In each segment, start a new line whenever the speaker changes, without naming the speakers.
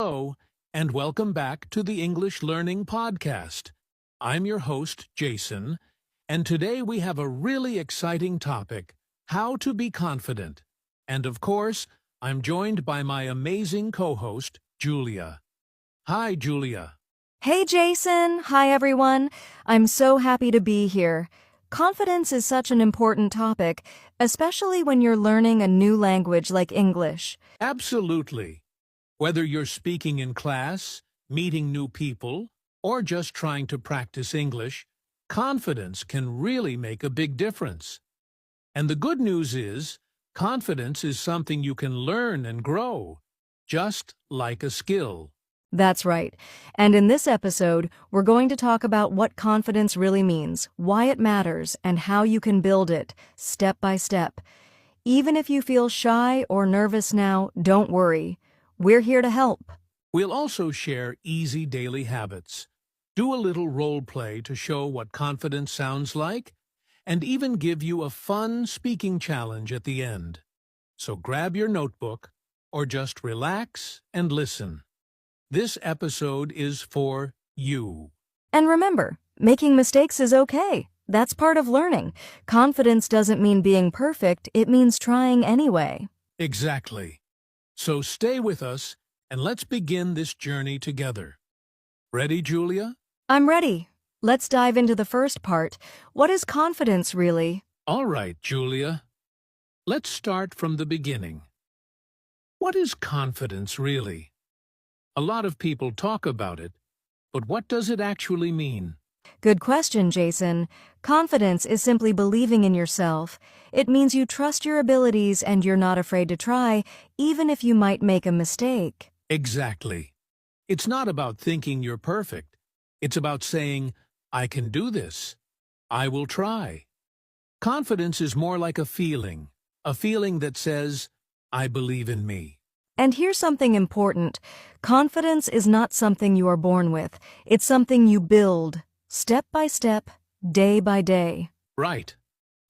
Hello, and welcome back to the English Learning Podcast. I'm your host, Jason, and today we have a really exciting topic, how to be confident. And of course, I'm joined by my amazing co-host, Julia. Hi, Julia.
Hey, Jason. Hi, everyone. I'm so happy to be here. Confidence is such an important topic, especially when you're learning a new language like English.
Absolutely. Whether you're speaking in class, meeting new people, or just trying to practice English, confidence can really make a big difference. And the good news is, confidence is something you can learn and grow, just like a skill.
That's right. And in this episode, we're going to talk about what confidence really means, why it matters, and how you can build it, step by step. Even if you feel shy or nervous now, don't worry. We're here to help.
We'll also share easy daily habits, do a little role play to show what confidence sounds like, and even give you a fun speaking challenge at the end. So grab your notebook, or just relax and listen. This episode is for you.
And remember, making mistakes is okay. That's part of learning. Confidence doesn't mean being perfect, it means trying anyway.
Exactly. So stay with us, and let's begin this journey together. Ready, Julia?
I'm ready. Let's dive into the first part. What is confidence really?
All right, Julia. Let's start from the beginning. What is confidence really? A lot of people talk about it, but what does it actually mean?
Good question, Jason. Confidence is simply believing in yourself. It means you trust your abilities and you're not afraid to try, even if you might make a mistake.
Exactly. It's not about thinking you're perfect. It's about saying, I can do this. I will try. Confidence is more like a feeling that says, I believe in me.
And here's something important. Confidence is not something you are born with. It's something you build, step by step, day by day.
Right.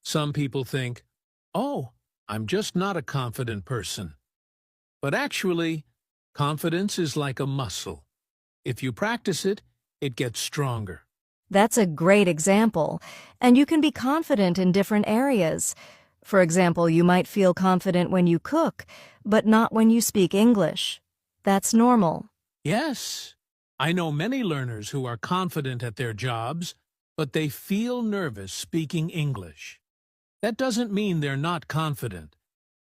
Some people think, oh, I'm just not a confident person. But actually, confidence is like a muscle. If you practice it, it gets stronger.
That's a great example. And you can be confident in different areas. For example, you might feel confident when you cook, but not when you speak English. That's normal.
Yes, I know many learners who are confident at their jobs, but they feel nervous speaking English. That doesn't mean they're not confident.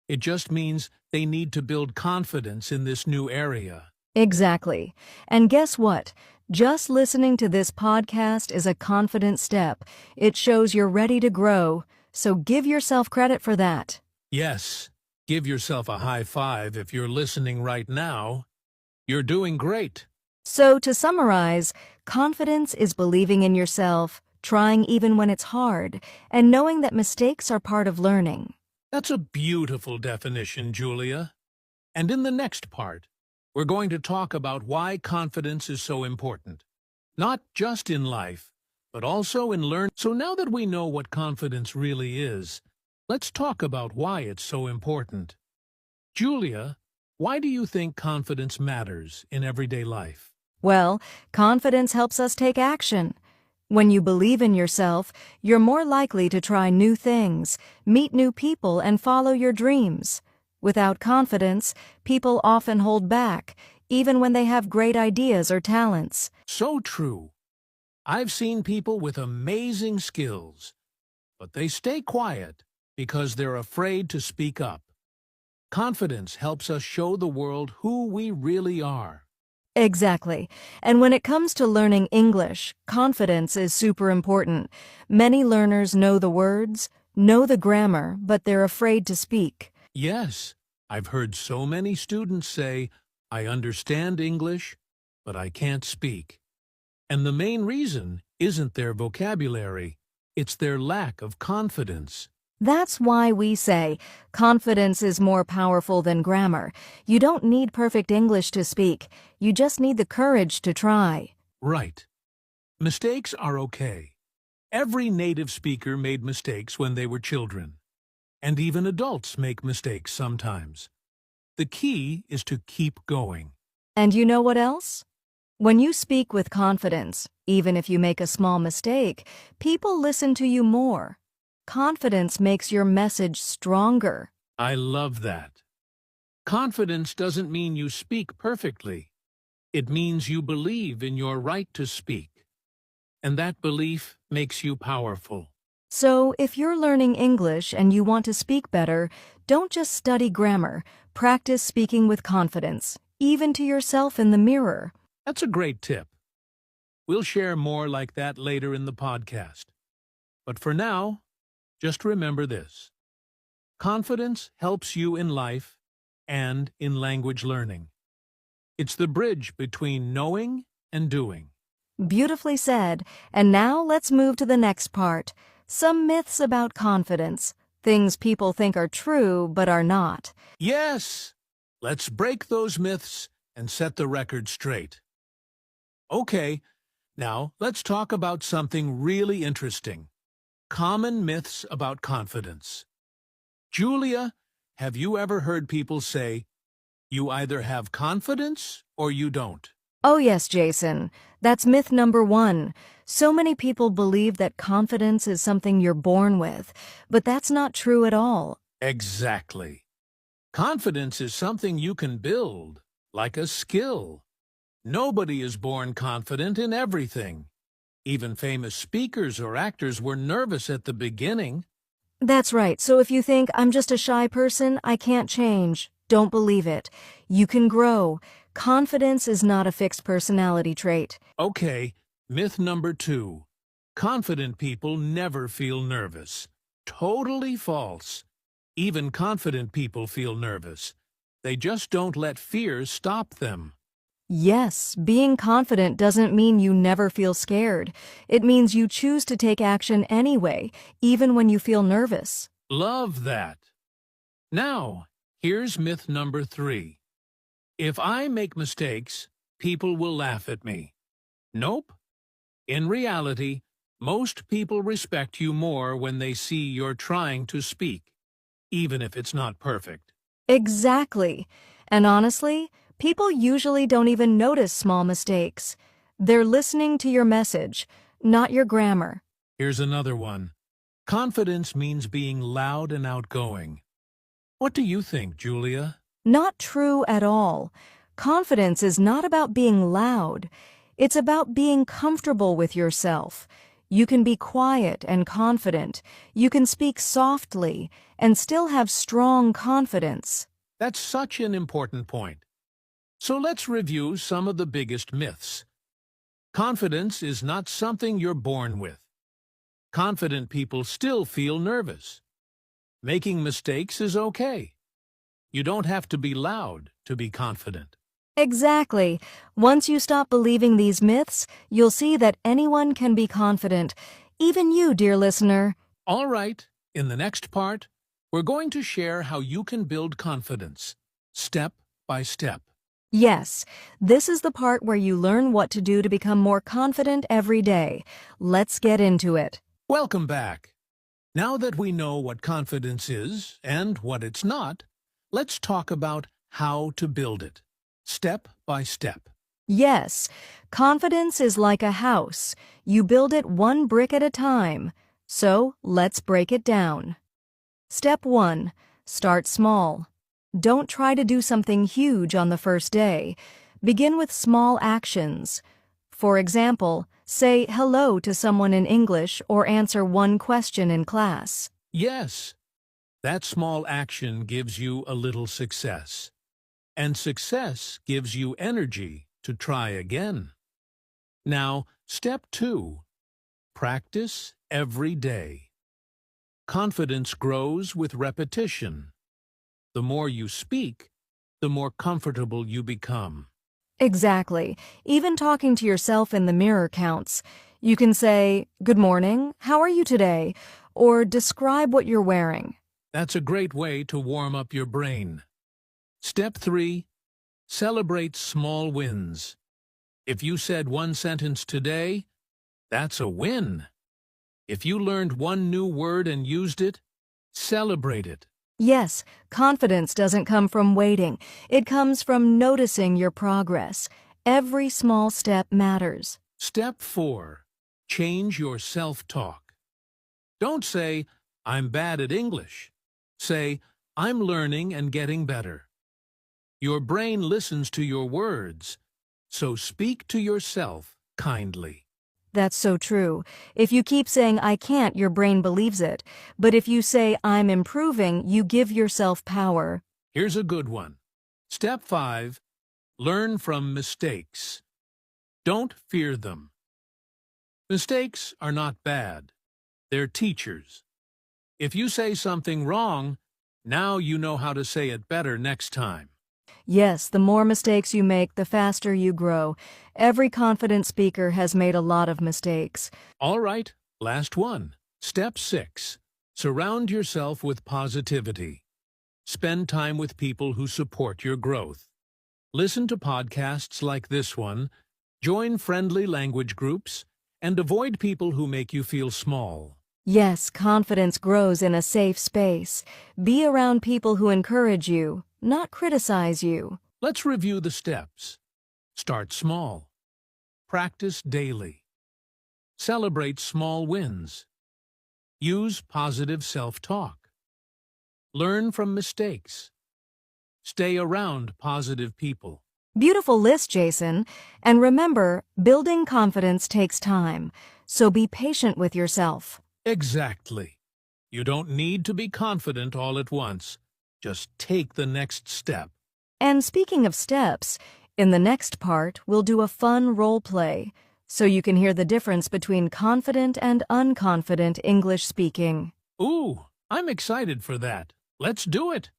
It just means they need to build confidence in this new area.
Exactly. And guess what? Just listening to this podcast is a confident step. It shows you're ready to grow, so give yourself credit for that.
Yes, give yourself a high five if you're listening right now. You're doing great.
So to summarize, confidence is believing in yourself, trying even when it's hard, and knowing that mistakes are part of learning.
That's a beautiful definition, Julia. And in the next part, we're going to talk about why confidence is so important. Not just in life, but also in learning. So now that we know what confidence really is, let's talk about why it's so important. Julia, why do you think confidence matters in everyday life?
Well, confidence helps us take action. When you believe in yourself, you're more likely to try new things, meet new people, and follow your dreams. Without confidence, people often hold back, even when they have great ideas or talents.
So true. I've seen people with amazing skills, but they stay quiet because they're afraid to speak up. Confidence helps us show the world who we really are.
Exactly. And when it comes to learning English, confidence is super important. Many learners know the words, know the grammar, but they're afraid to speak.
Yes, I've heard so many students say, I understand English, but I can't speak. And the main reason isn't their vocabulary, it's their lack of confidence.
That's why we say confidence is more powerful than grammar. You don't need perfect English to speak. You just need the courage to try.
Right. Mistakes are okay. Every native speaker made mistakes when they were children. And even adults make mistakes sometimes. The key is to keep going.
And you know what else? When you speak with confidence, even if you make a small mistake, people listen to you more. Confidence makes your message stronger.
I love that. Confidence doesn't mean you speak perfectly. It means you believe in your right to speak. And that belief makes you powerful.
So, if you're learning English and you want to speak better, don't just study grammar. Practice speaking with confidence, even to yourself in the mirror.
That's a great tip. We'll share more like that later in the podcast. But for now, just remember this. Confidence helps you in life and in language learning. It's the bridge between knowing and doing.
Beautifully said. And now let's move to the next part. Some myths about confidence. Things people think are true but are not.
Yes! Let's break those myths and set the record straight. Okay, now let's talk about something really interesting. Common myths about confidence. Julia, have you ever heard people say, you either have confidence or you don't?
Oh yes, Jason. That's myth number 1. So many people believe that confidence is something you're born with, but that's not true at all.
Exactly. Confidence is something you can build, like a skill. Nobody is born confident in everything. Even famous speakers or actors were nervous at the beginning.
That's right. So if you think I'm just a shy person, I can't change, don't believe it. You can grow. Confidence is not a fixed personality trait.
Okay, myth number 2. Confident people never feel nervous. Totally false. Even confident people feel nervous. They just don't let fear stop them.
Yes, being confident doesn't mean you never feel scared. It means you choose to take action anyway, even when you feel nervous.
Love that. Now, here's myth number 3. If I make mistakes, people will laugh at me. Nope. In reality, most people respect you more when they see you're trying to speak, even if it's not perfect.
Exactly. And honestly, people usually don't even notice small mistakes. They're listening to your message, not your grammar.
Here's another one. Confidence means being loud and outgoing. What do you think, Julia?
Not true at all. Confidence is not about being loud. It's about being comfortable with yourself. You can be quiet and confident. You can speak softly and still have strong confidence.
That's such an important point. So let's review some of the biggest myths. Confidence is not something you're born with. Confident people still feel nervous. Making mistakes is okay. You don't have to be loud to be confident.
Exactly. Once you stop believing these myths, you'll see that anyone can be confident. Even you, dear listener.
All right, in the next part, we're going to share how you can build confidence, step by step.
Yes, this is the part where you learn what to do to become more confident every day. Let's get into it.
Welcome back. Now that we know what confidence is and what it's not, let's talk about how to build it, step by step.
Yes, confidence is like a house. You build it one brick at a time. So, let's break it down. Step 1. Start small. Don't try to do something huge on the first day. Begin with small actions. For example, say hello to someone in English or answer one question in class.
Yes, that small action gives you a little success. And success gives you energy to try again. Now, step 2. Practice every day. Confidence grows with repetition. The more you speak, the more comfortable you become.
Exactly. Even talking to yourself in the mirror counts. You can say, "Good morning, how are you today?" or describe what you're wearing.
That's a great way to warm up your brain. Step 3. Celebrate small wins. If you said one sentence today, that's a win. If you learned one new word and used it, celebrate it.
Yes, confidence doesn't come from waiting. It comes from noticing your progress. Every small step matters.
Step 4. Change your self-talk. Don't say, "I'm bad at English." Say, "I'm learning and getting better." Your brain listens to your words, so speak to yourself kindly.
That's so true. If you keep saying, I can't, your brain believes it. But if you say, I'm improving, you give yourself power.
Here's a good one. Step 5. Learn from mistakes. Don't fear them. Mistakes are not bad. They're teachers. If you say something wrong, now you know how to say it better next time.
Yes, the more mistakes you make, the faster you grow. Every confident speaker has made a lot of mistakes.
All right, last one. Step 6. Surround yourself with positivity. Spend time with people who support your growth. Listen to podcasts like this one, join friendly language groups, and avoid people who make you feel small.
Yes, confidence grows in a safe space. Be around people who encourage you, not criticize you.
Let's review the steps. Start small. Practice daily. Celebrate small wins. Use positive self-talk. Learn from mistakes. Stay around positive people.
Beautiful list, Jason. And remember, building confidence takes time, so be patient with yourself.
Exactly. You don't need to be confident all at once. Just take the next step.
And speaking of steps, in the next part, we'll do a fun role play, so you can hear the difference between confident and unconfident English speaking.
Ooh, I'm excited for that. Let's do it.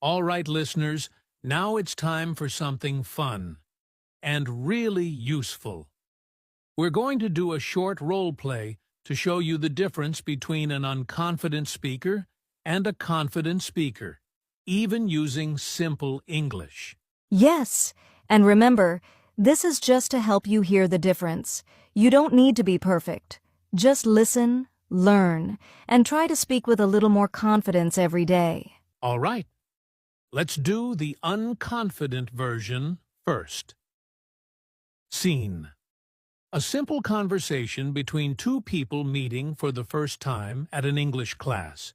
All right, listeners, now it's time for something fun and really useful. We're going to do a short role play to show you the difference between an unconfident speaker and a confident speaker, even using simple English.
Yes, and remember, this is just to help you hear the difference. You don't need to be perfect. Just listen, learn, and try to speak with a little more confidence every day.
All right, let's do the unconfident version first. Scene. A simple conversation between two people meeting for the first time at an English class.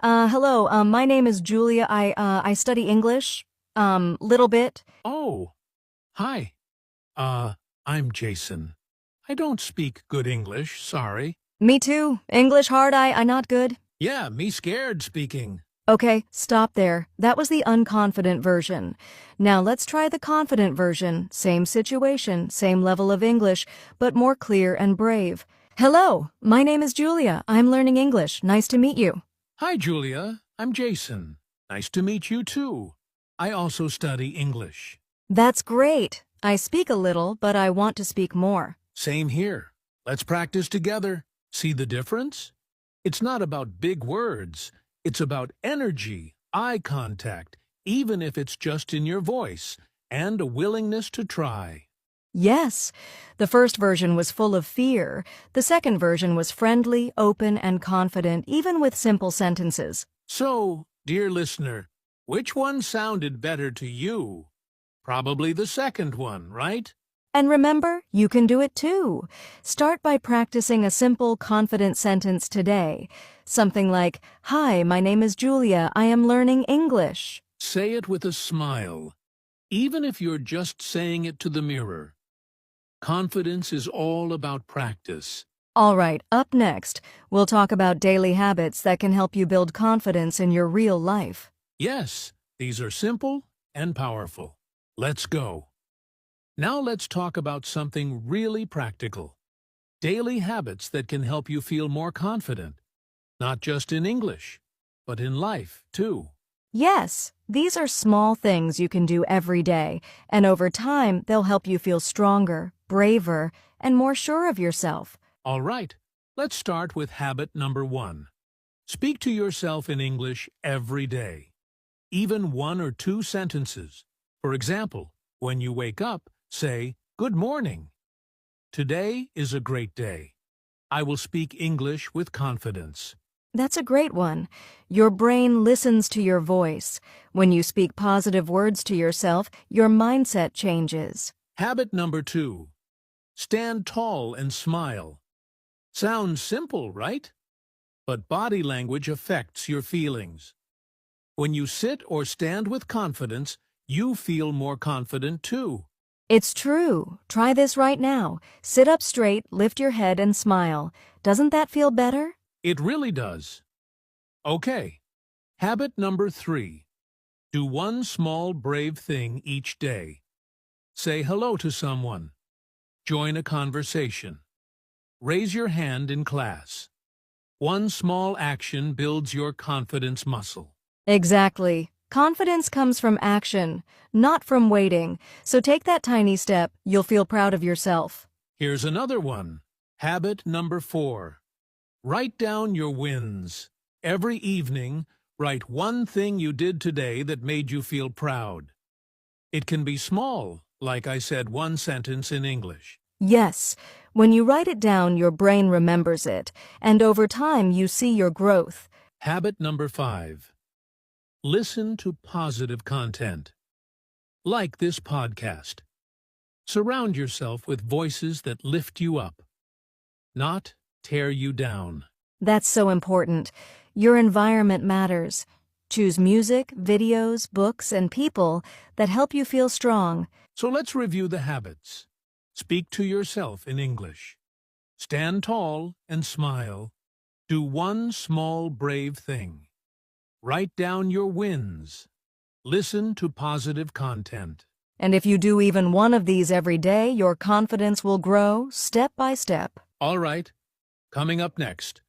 Hello, my name is Julia. I study English, little bit.
Oh, hi. I'm Jason. I don't speak good English, sorry.
Me too. English hard, I not good.
Yeah, me scared speaking.
Okay, stop there. That was the unconfident version. Now let's try the confident version. Same situation, same level of English, but more clear and brave. Hello, my name is Julia. I'm learning English. Nice to meet you.
Hi, Julia. I'm Jason. Nice to meet you, too. I also study English.
That's great. I speak a little, but I want to speak more.
Same here. Let's practice together. See the difference? It's not about big words. It's about energy, eye contact, even if it's just in your voice, and a willingness to try.
Yes, the first version was full of fear. The second version was friendly, open, and confident, even with simple sentences.
So, dear listener, which one sounded better to you? Probably the second one, right?
And remember, you can do it too. Start by practicing a simple, confident sentence today. Something like, Hi, my name is Julia. I am learning English.
Say it with a smile, even if you're just saying it to the mirror. Confidence is all about practice.
All right, up next, we'll talk about daily habits that can help you build confidence in your real life.
Yes, these are simple and powerful. Let's go. Now let's talk about something really practical. Daily habits that can help you feel more confident. Not just in English, but in life, too.
Yes, these are small things you can do every day, and over time, they'll help you feel stronger, braver, and more sure of yourself.
All right, let's start with habit number 1. Speak to yourself in English every day. Even 1 or 2 sentences. For example, when you wake up, say, Good morning. Today is a great day. I will speak English with confidence.
That's a great one. Your brain listens to your voice. When you speak positive words to yourself, your mindset changes.
Habit number 2. Stand tall and smile. Sounds simple, right? But body language affects your feelings. When you sit or stand with confidence, you feel more confident too.
It's true. Try this right now. Sit up straight, lift your head, and smile. Doesn't that feel better?
It really does. Okay. Habit number 3. Do one small brave thing each day. Say hello to someone. Join a conversation. Raise your hand in class. One small action builds your confidence muscle.
Exactly. Confidence comes from action, not from waiting. So take that tiny step. You'll feel proud of yourself.
Here's another one. Habit number 4. Write down your wins. Every evening, write one thing you did today that made you feel proud. It can be small, like I said one sentence in English.
Yes, when you write it down, your brain remembers it, and over time you see your growth.
Habit number 5. Listen to positive content. Like this podcast. Surround yourself with voices that lift you up, not tear you down.
That's so important. Your environment matters. Choose music, videos, books, and people that help you feel strong.
So let's review the habits. Speak to yourself in English. Stand tall and smile. Do one small brave thing. Write down your wins. Listen to positive content.
And if you do even one of these every day, your confidence will grow step by step.
All right. Coming up next,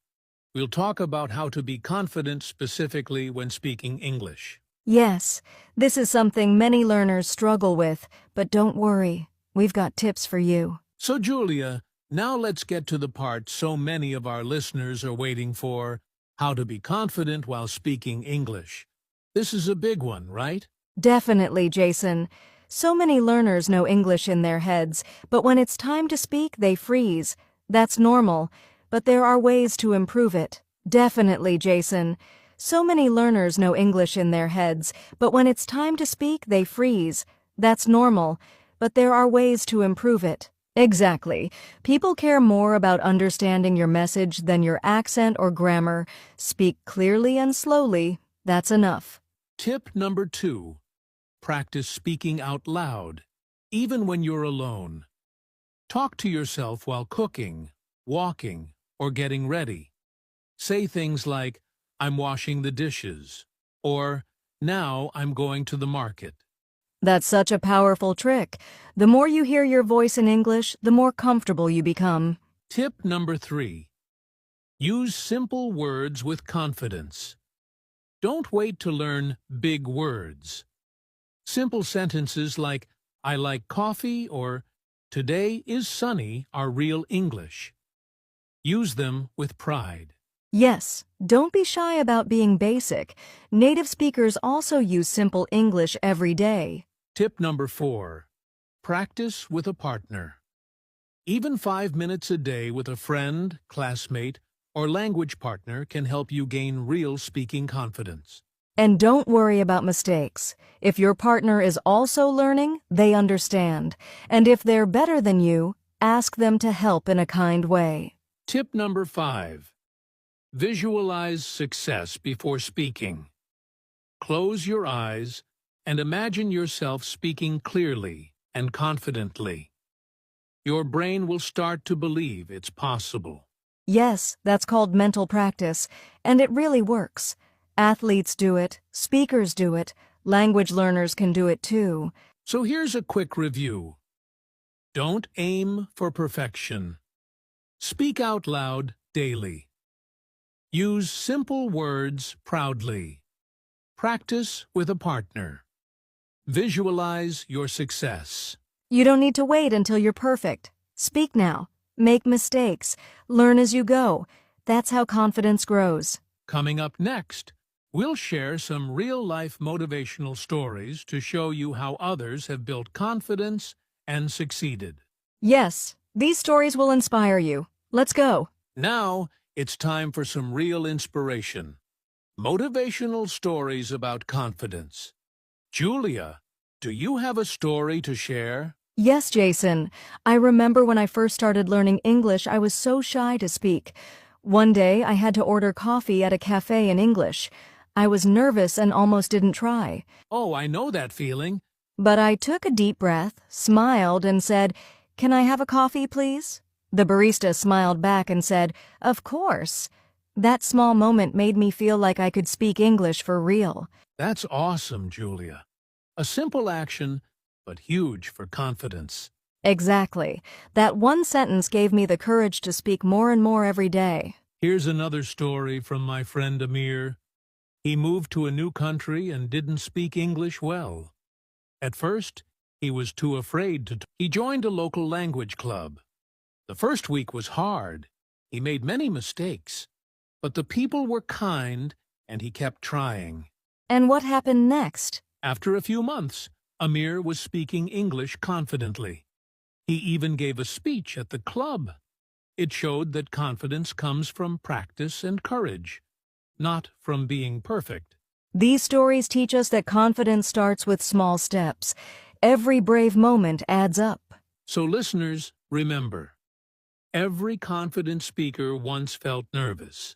we'll talk about how to be confident specifically when speaking English.
Yes, this is something many learners struggle with, but don't worry. We've got tips for you.
So, Julia, now let's get to the part so many of our listeners are waiting for, how to be confident while speaking English. This is a big one, right?
Definitely, Jason. So many learners know English in their heads, but when it's time to speak, they freeze. That's normal, but there are ways to improve it. Definitely, Jason. So many learners know English in their heads, but when it's time to speak, they freeze. That's normal, but there are ways to improve it. Exactly. People care more about understanding your message than your accent or grammar. Speak clearly and slowly. That's enough.
Tip number 2. Practice speaking out loud, even when you're alone. Talk to yourself while cooking, walking, or getting ready. Say things like, I'm washing the dishes, or now I'm going to the market.
That's such a powerful trick. The more you hear your voice in English, the more comfortable you become.
Tip number 3. Use simple words with confidence. Don't wait to learn big words. Simple sentences like, I like coffee or today is sunny are real English. Use them with pride.
Yes, don't be shy about being basic. Native speakers also use simple English every day.
Tip number 4. Practice with a partner. Even 5 minutes a day with a friend, classmate, or language partner can help you gain real speaking confidence.
And don't worry about mistakes. If your partner is also learning, they understand. And if they're better than you, ask them to help in a kind way.
Tip number 5. Visualize success before speaking. Close your eyes and imagine yourself speaking clearly and confidently. Your brain will start to believe it's possible.
Yes, that's called mental practice, and it really works. Athletes do it, speakers do it, language learners can do it too.
So here's a quick review. Don't aim for perfection. Speak out loud daily. Use simple words proudly. Practice with a partner. Visualize your success.
You don't need to wait until you're perfect. Speak now. Make mistakes. Learn as you go. That's how confidence grows.
Coming up next, we'll share some real-life motivational stories to show you how others have built confidence and succeeded.
Yes, these stories will inspire you. Let's go.
Now, it's time for some real inspiration. Motivational stories about confidence. Julia, do you have a story to share?
Yes, Jason. I remember when I first started learning English, I was so shy to speak. One day, I had to order coffee at a cafe in English. I was nervous and almost didn't try.
Oh, I know that feeling.
But I took a deep breath, smiled, and said, "Can I have a coffee, please?" The barista smiled back and said, "Of course." That small moment made me feel like I could speak English for real.
That's awesome, Julia. A simple action, but huge for confidence.
Exactly. That one sentence gave me the courage to speak more and more every day.
Here's another story from my friend Amir. He moved to a new country and didn't speak English well. At first, he was too afraid to. He joined a local language club. The first week was hard. He made many mistakes. But the people were kind, and he kept trying.
And what happened next?
After a few months, Amir was speaking English confidently. He even gave a speech at the club. It showed that confidence comes from practice and courage, not from being perfect.
These stories teach us that confidence starts with small steps. Every brave moment adds up.
So listeners, remember, every confident speaker once felt nervous.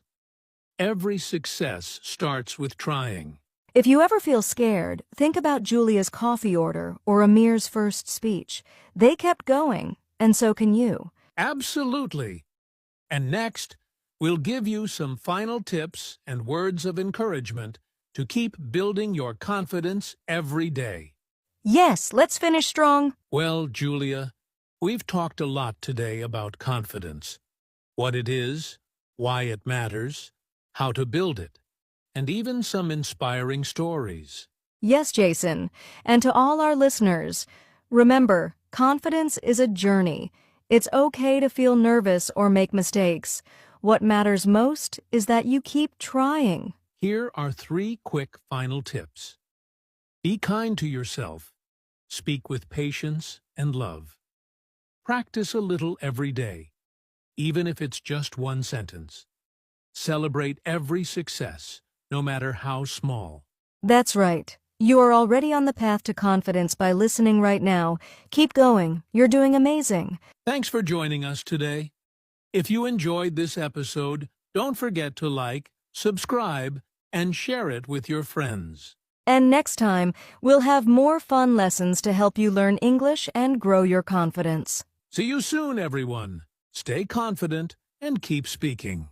Every success starts with trying.
If you ever feel scared, think about Julia's coffee order or Amir's first speech. They kept going, and so can you.
Absolutely. And next, we'll give you some final tips and words of encouragement to keep building your confidence every day.
Yes, let's finish strong.
Well, Julia, we've talked a lot today about confidence. What it is, why it matters, how to build it, and even some inspiring stories.
Yes, Jason. And to all our listeners, remember, confidence is a journey. It's okay to feel nervous or make mistakes. What matters most is that you keep trying.
Here are 3 quick final tips. Be kind to yourself. Speak with patience and love. Practice a little every day, even if it's just one sentence. Celebrate every success, no matter how small.
That's right. You are already on the path to confidence by listening right now. Keep going. You're doing amazing.
Thanks for joining us today. If you enjoyed this episode, don't forget to like, subscribe, and share it with your friends.
And next time, we'll have more fun lessons to help you learn English and grow your confidence.
See you soon, everyone. Stay confident and keep speaking.